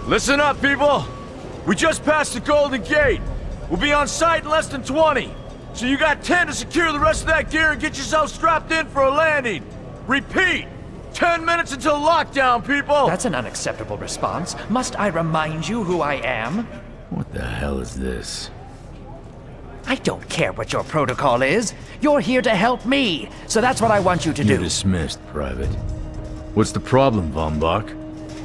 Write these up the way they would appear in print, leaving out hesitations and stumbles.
Listen up, people! We just passed the Golden Gate. We'll be on site in less than 20. So you got 10 to secure the rest of that gear and get yourself strapped in for a landing. Repeat! 10 minutes until lockdown, people! That's an unacceptable response. Must I remind you who I am? What the hell is this? I don't care what your protocol is. You're here to help me, so that's what I want you to do. You're dismissed, Private. What's the problem, Von Bach?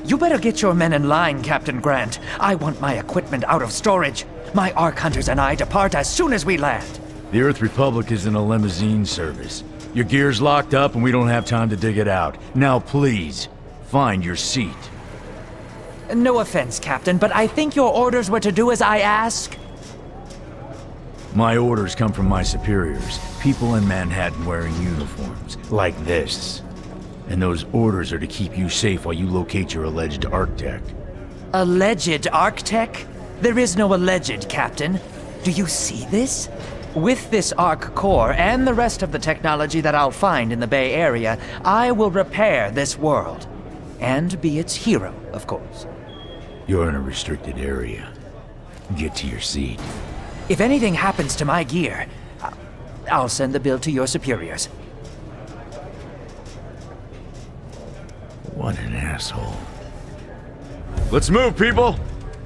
You better get your men in line, Captain Grant. I want my equipment out of storage. My Ark Hunters and I depart as soon as we land. The Earth Republic is in a limousine service. Your gear's locked up and we don't have time to dig it out. Now please, find your seat. No offense, Captain, but I think your orders were to do as I ask. My orders come from my superiors. People in Manhattan wearing uniforms, like this. And those orders are to keep you safe while you locate your alleged Arc-Tech. Alleged Arc-Tech? There is no alleged, Captain. Do you see this? With this Arc core and the rest of the technology that I'll find in the Bay Area, I will repair this world. And be its hero, of course. You're in a restricted area. Get to your seat. If anything happens to my gear, I'll send the bill to your superiors. What an asshole. Let's move, people!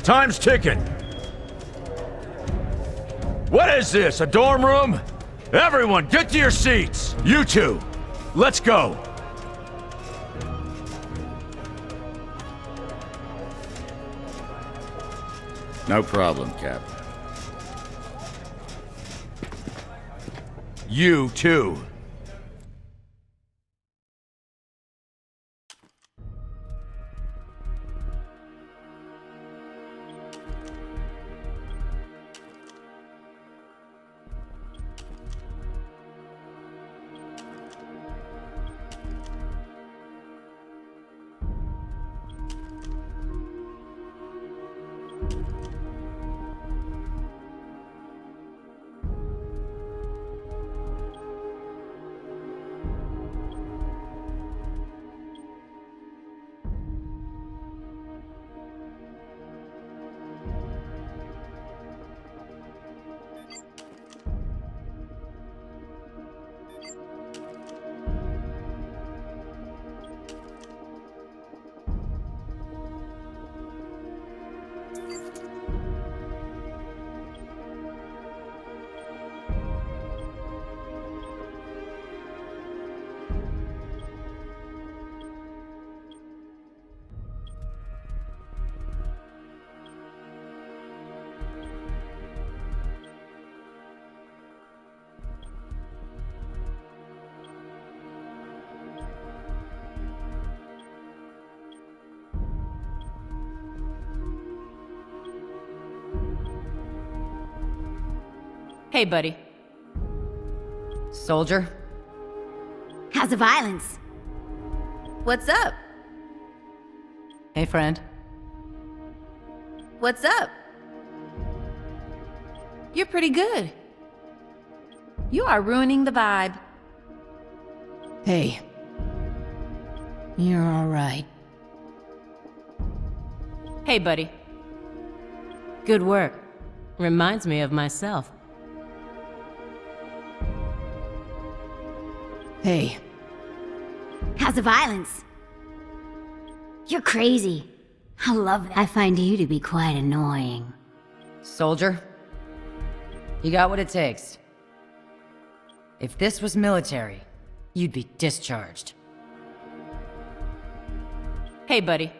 Time's ticking! What is this, a dorm room? Everyone, get to your seats! You two, let's go! No problem, Cap. You too. Hey, buddy. Soldier? How's the violence? What's up? Hey, friend. What's up? You're pretty good. You are ruining the vibe. Hey. You're alright. Hey, buddy. Good work. Reminds me of myself. Hey. How's the violence? You're crazy. I love that. I find you to be quite annoying. Soldier? You got what it takes. If this was military, you'd be discharged. Hey, buddy.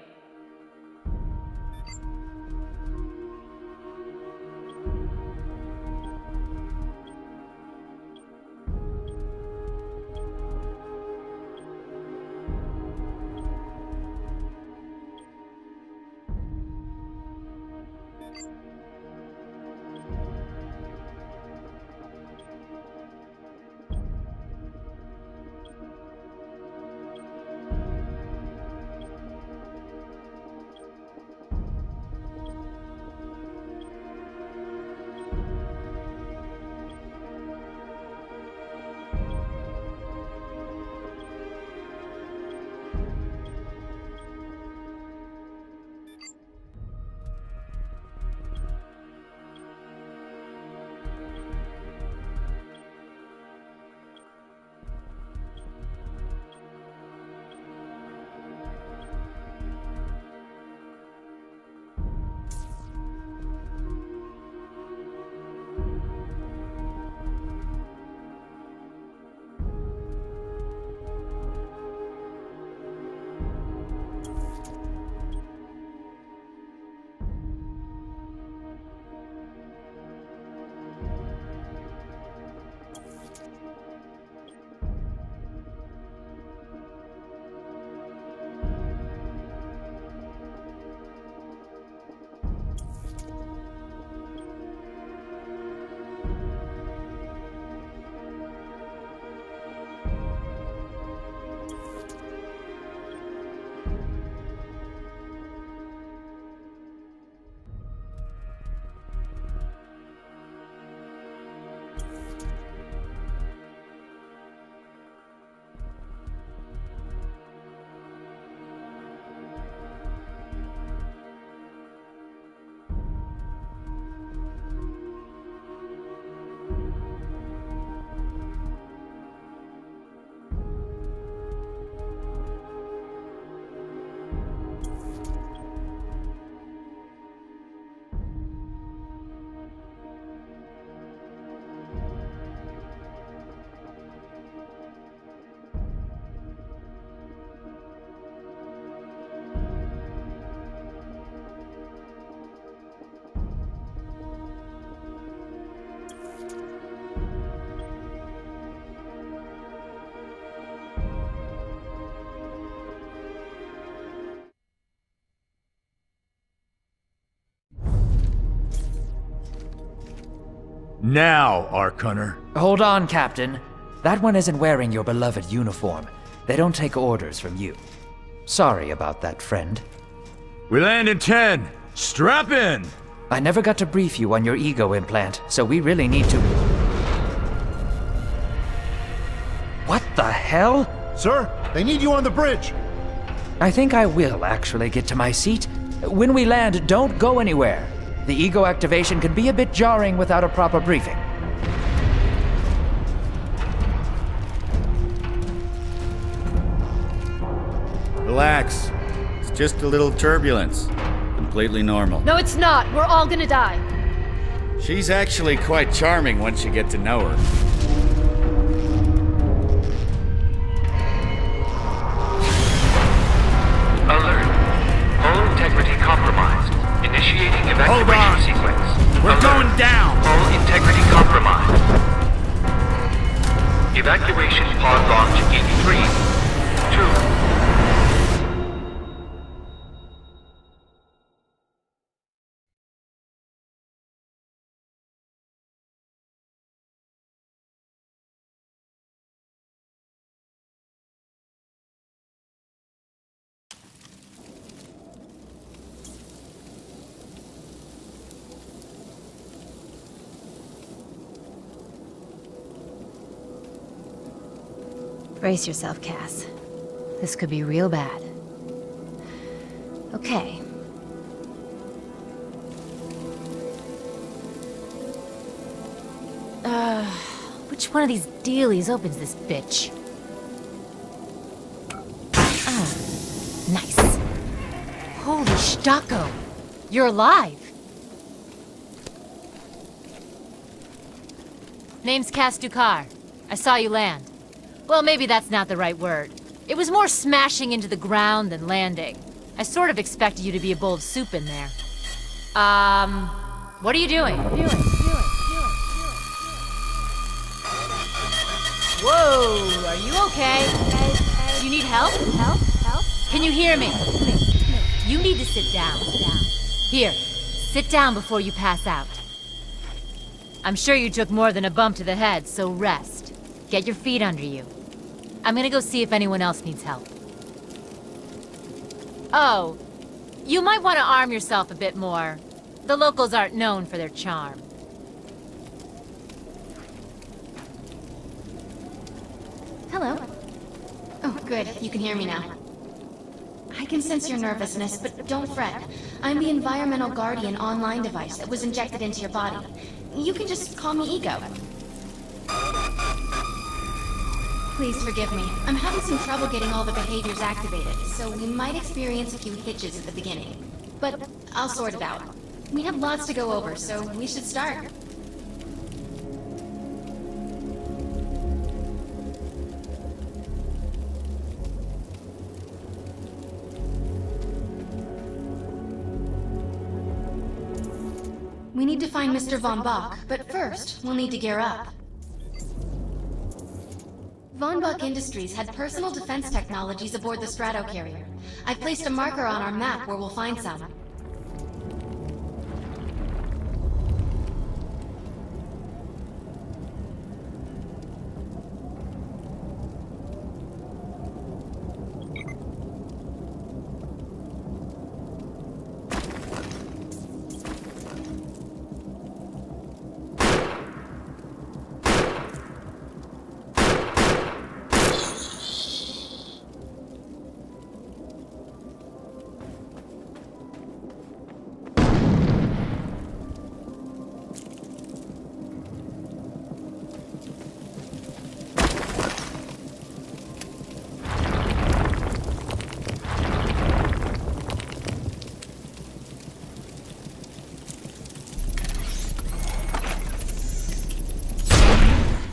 Now, Ark Hunter. Hold on, Captain. That one isn't wearing your beloved uniform. They don't take orders from you. Sorry about that, friend. We land in 10. Strap in! I never got to brief you on your ego implant, so we really need to... What the hell? Sir, they need you on the bridge. I think I will actually get to my seat. When we land, don't go anywhere. The ego activation can be a bit jarring without a proper briefing. Relax. It's just a little turbulence. Completely normal. No, it's not. We're all gonna die. She's actually quite charming once you get to know her. Alert. Hull integrity compromised. Initiating evacuation sequence. We're Alert. going down! Hull integrity compromised. Evacuation pod launch in 3, 2, Brace yourself, Cass. This could be real bad. Okay. Which one of these dealies opens this bitch? Nice. Holy Stocko! You're alive! Name's Cass Dukar. I saw you land. Well, maybe that's not the right word. It was more smashing into the ground than landing. I sort of expected you to be a bowl of soup in there. What are you doing? Whoa, are you okay? You need help? Help? Can you hear me? You need to sit down. Here, sit down before you pass out. I'm sure you took more than a bump to the head, so rest. Get your feet under you. I'm gonna go see if anyone else needs help. Oh, you might want to arm yourself a bit more. The locals aren't known for their charm. Hello. Oh, good. You can hear me now. I can sense your nervousness, but don't fret. I'm the Environmental Guardian online device that was injected into your body. You can just call me Ego. Please forgive me. I'm having some trouble getting all the behaviors activated, so we might experience a few hitches at the beginning. But I'll sort it out. We have lots to go over, so we should start. We need to find Mr. Von Bach, but first, we'll need to gear up. Von Bach Industries had personal defense technologies aboard the Stratocarrier. I've placed a marker on our map where we'll find some.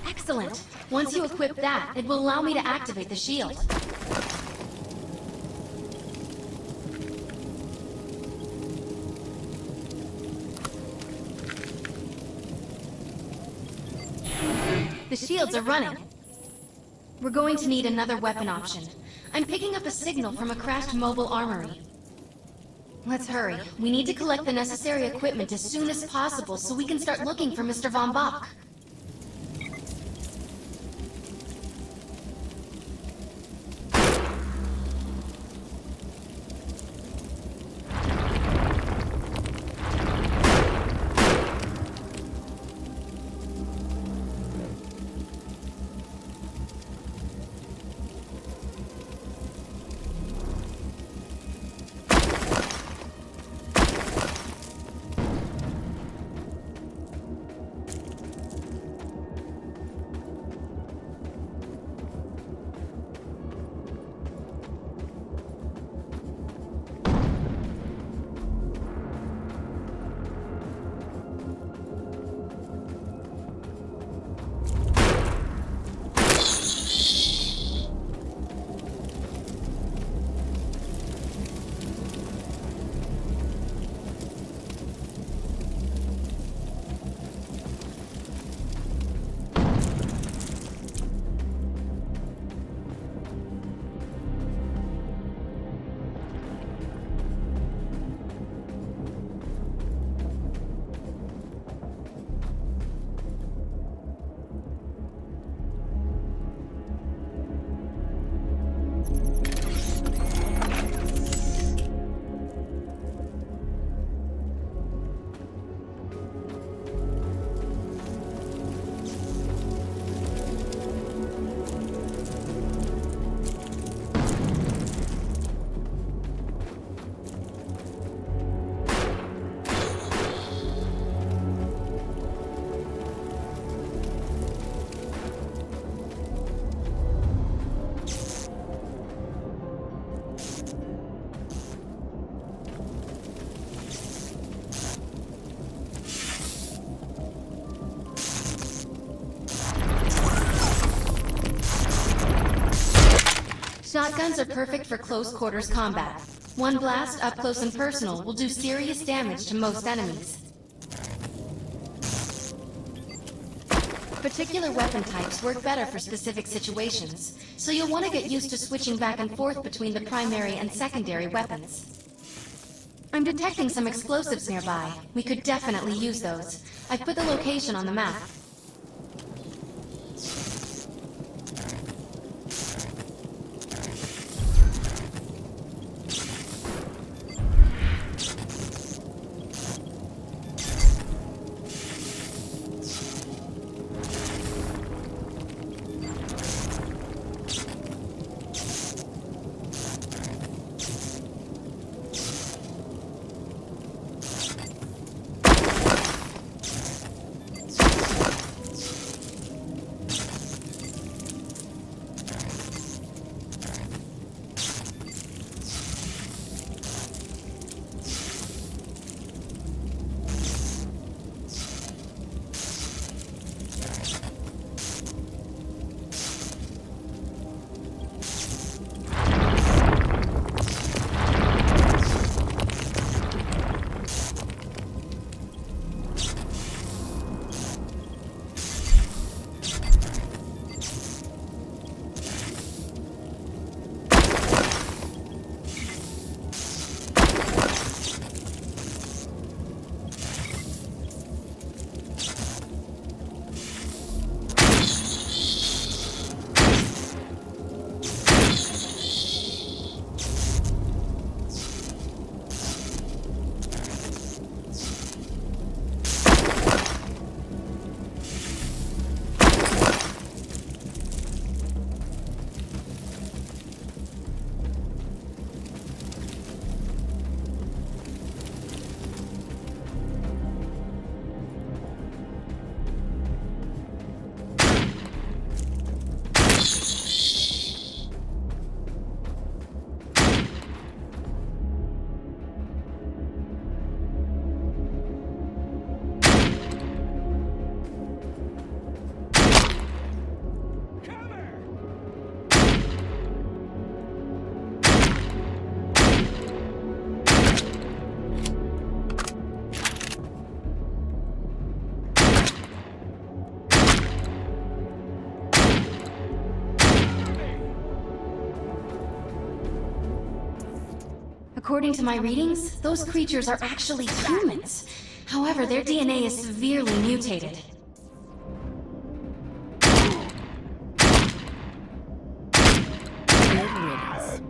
Excellent. Once you equip that, it will allow me to activate the shield. The shields are running. We're going to need another weapon option. I'm picking up a signal from a crashed mobile armory. Let's hurry. We need to collect the necessary equipment as soon as possible so we can start looking for Mr. Von Bach. Shotguns are perfect for close quarters combat. One blast up close and personal will do serious damage to most enemies. Particular weapon types work better for specific situations, so you'll want to get used to switching back and forth between the primary and secondary weapons. I'm detecting some explosives nearby. We could definitely use those. I've put the location on the map. According to my readings, those creatures are actually humans. However, their DNA is severely mutated. Good riddance.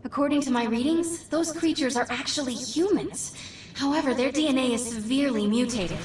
According to my readings, those creatures are actually humans. However, their DNA is severely mutated.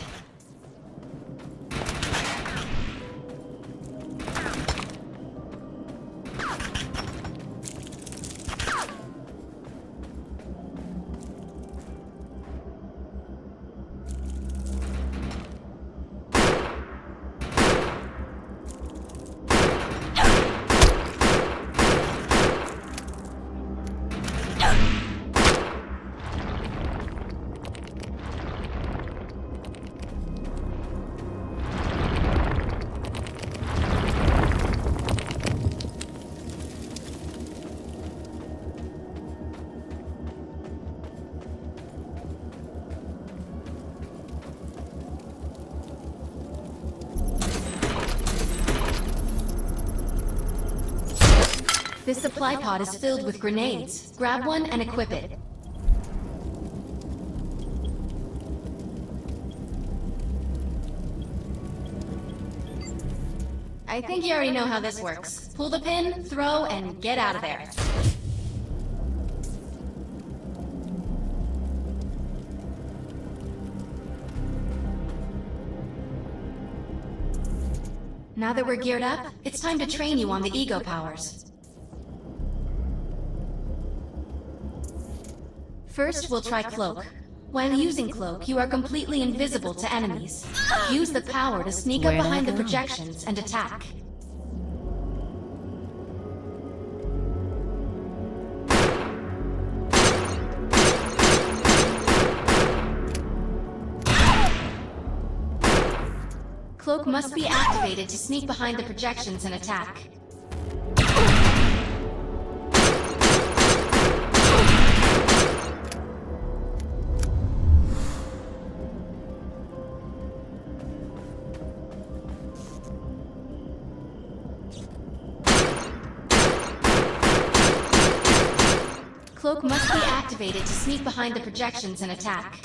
This supply pod is filled with grenades. Grab one and equip it. I think you already know how this works. Pull the pin, throw, and get out of there. Now that we're geared up, it's time to train you on the ego powers. First, we'll try Cloak. While using Cloak, you are completely invisible to enemies. Use the power to sneak up behind the projections and attack. Cloak must be activated to sneak behind the projections and attack. Cloak must be activated to sneak behind the projections and attack.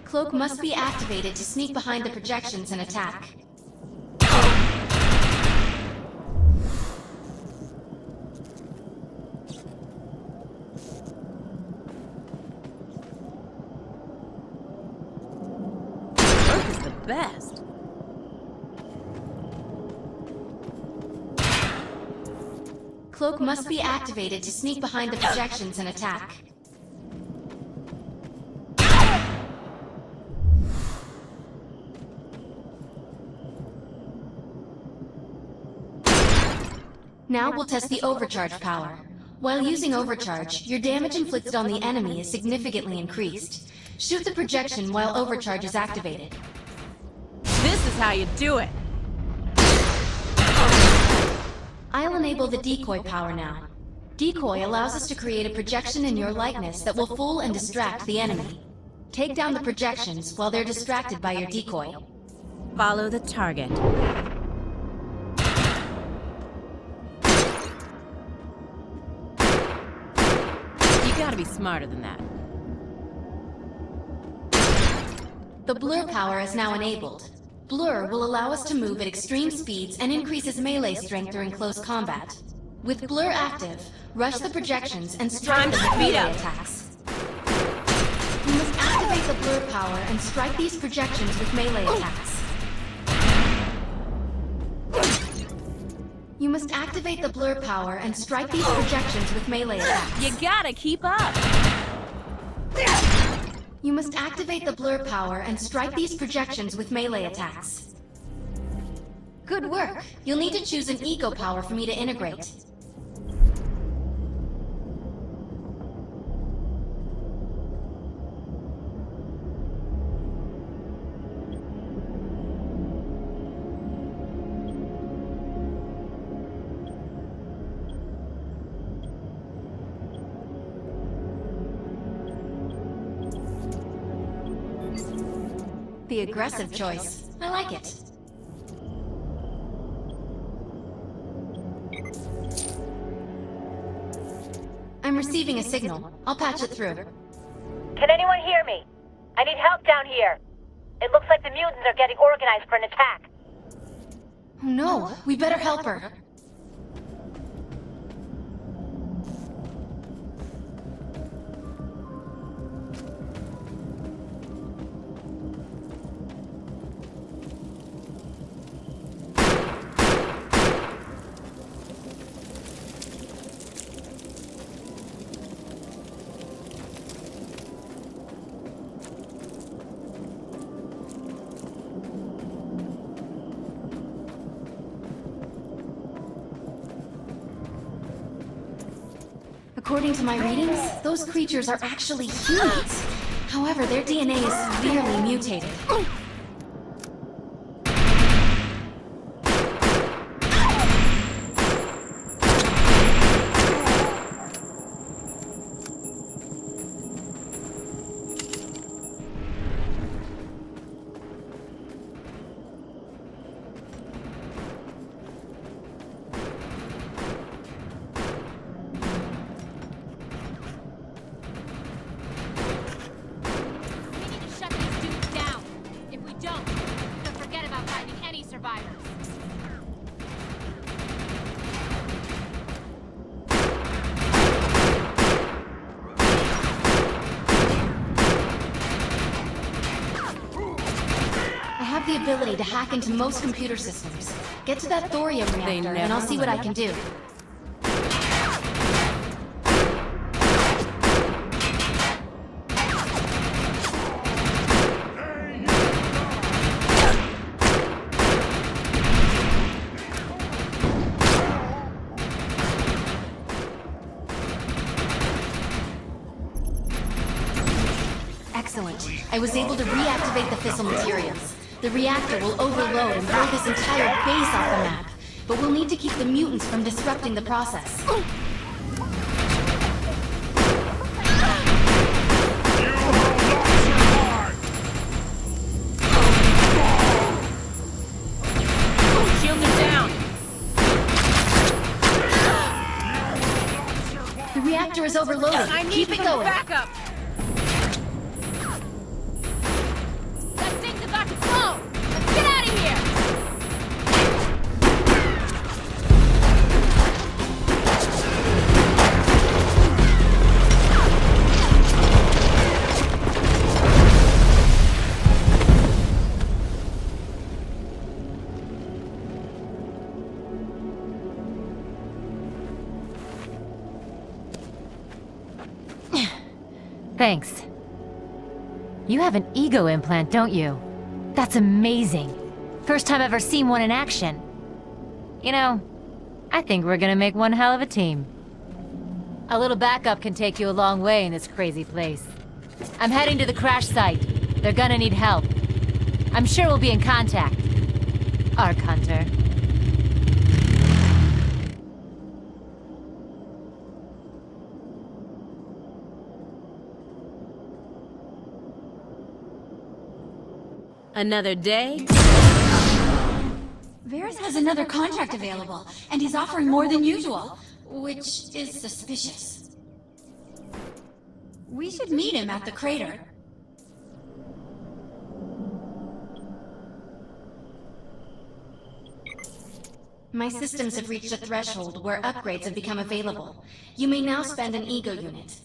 Cloak must be activated to sneak behind the projections and attack. Cloak is the best. Cloak must be activated to sneak behind the projections and attack. Now we'll test the overcharge power. While using overcharge, your damage inflicted on the enemy is significantly increased. Shoot the projection while overcharge is activated. This is how you do it. I'll enable the decoy power now. Decoy allows us to create a projection in your likeness that will fool and distract the enemy. Take down the projections while they're distracted by your decoy. Follow the target. You gotta be smarter than that. The blur power is now enabled. Blur will allow us to move at extreme speeds and increases melee strength during close combat. With blur active, rush the projections and strike them with melee attacks. You must activate the blur power and strike these projections with melee attacks. You must activate the blur power and strike these projections with melee attacks. You gotta keep up. You must activate the blur power and strike these projections with melee attacks. Good work. You'll need to choose an ego power for me to integrate. The aggressive choice. I like it. I'm receiving a signal. I'll patch it through. Can anyone hear me? I need help down here. It looks like the mutants are getting organized for an attack. Oh no, we better help her. According to my readings, those creatures are actually humans. However, their DNA is severely mutated. ability to hack into most computer systems. Get to that thorium reactor, and I'll see what I can do. Excellent. I was able to reactivate the fissile materials. The reactor will overload and blow this entire base off the map, but we'll need to keep the mutants from disrupting the process. Shields are down. The reactor is overloaded. I need Keep it going. backup. That thing's about to blow. Let's get out of here. Thanks. You have an ego implant, don't you? That's amazing. First time I've ever seen one in action. You know, I think we're gonna make one hell of a team. A little backup can take you a long way in this crazy place. I'm heading to the crash site. They're gonna need help. I'm sure we'll be in contact. Arc Hunter. Another day? Varys has another contract available, and he's offering more than usual, which is suspicious. We should meet him at the crater. My systems have reached a threshold where upgrades have become available. You may now spend an ego unit.